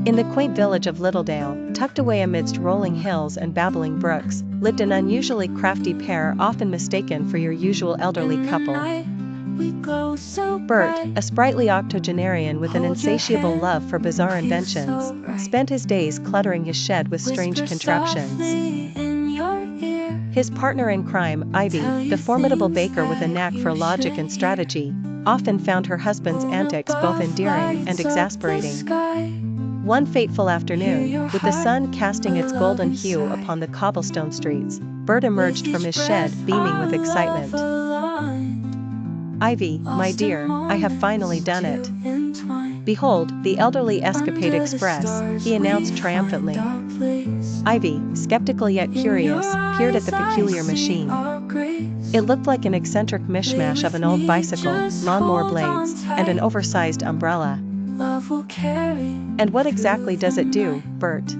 In the quaint village of Littledale, tucked away amidst rolling hills and babbling brooks, lived an unusually crafty pair often mistaken for your usual elderly couple. Bert, a sprightly octogenarian with an insatiable love for bizarre inventions, spent his days cluttering his shed with strange contraptions. His partner in crime, Ivy, the formidable baker with a knack for logic and strategy, often found her husband's antics both endearing and exasperating. One fateful afternoon, with the sun casting its golden hue upon the cobblestone streets, Bert emerged from his shed beaming with excitement. "Ivy, my dear, I have finally done it. Behold, the elderly Escapade Express," he announced triumphantly. Ivy, skeptical yet curious, peered at the peculiar machine. It looked like an eccentric mishmash of an old bicycle, lawnmower blades, and an oversized umbrella. "And what exactly does it do, Bert?"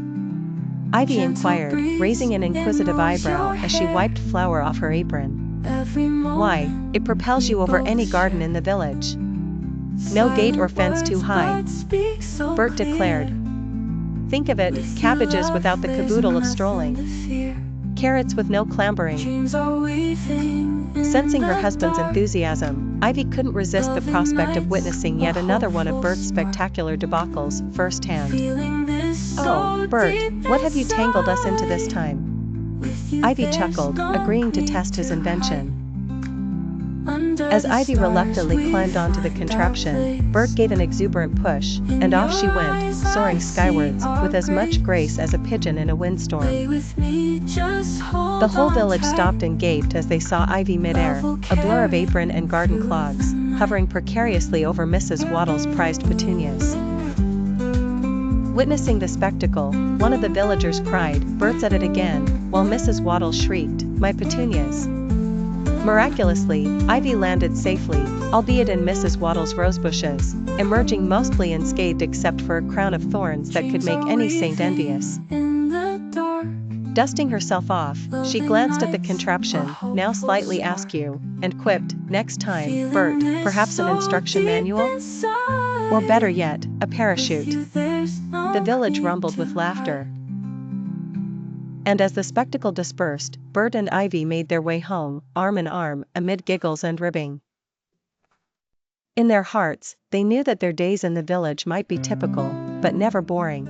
Ivy inquired, raising an inquisitive eyebrow as she wiped flour off her apron. "Why, it propels you over any garden in the village. No gate or fence too high," Bert declared. "Think of it, cabbages without the caboodle of strolling. Carrots with no clambering." Sensing her husband's enthusiasm, Ivy couldn't resist the prospect of witnessing yet another one of Bert's spectacular debacles firsthand. "Oh, Bert, what have you tangled us into this time?" Ivy chuckled, agreeing to test his invention. As Ivy reluctantly climbed onto the contraption, Bert gave an exuberant push, and off she went, soaring skywards, with as much grace as a pigeon in a windstorm. The whole village stopped and gaped as they saw Ivy midair, a blur of apron and garden clogs, hovering precariously over Mrs. Waddle's prized petunias. Witnessing the spectacle, one of the villagers cried, "Bert's at it again," while Mrs. Waddle shrieked, "My petunias!" Miraculously, Ivy landed safely, albeit in Mrs. Waddle's rosebushes, emerging mostly unscathed except for a crown of thorns that could make any saint envious. Dusting herself off, she glanced at the contraption, now slightly askew, and quipped, "Next time, Bert, perhaps an instruction manual? Or better yet, a parachute." The village rumbled with laughter. And as the spectacle dispersed, Bert and Ivy made their way home, arm in arm, amid giggles and ribbing. In their hearts, they knew that their days in the village might be typical, but never boring.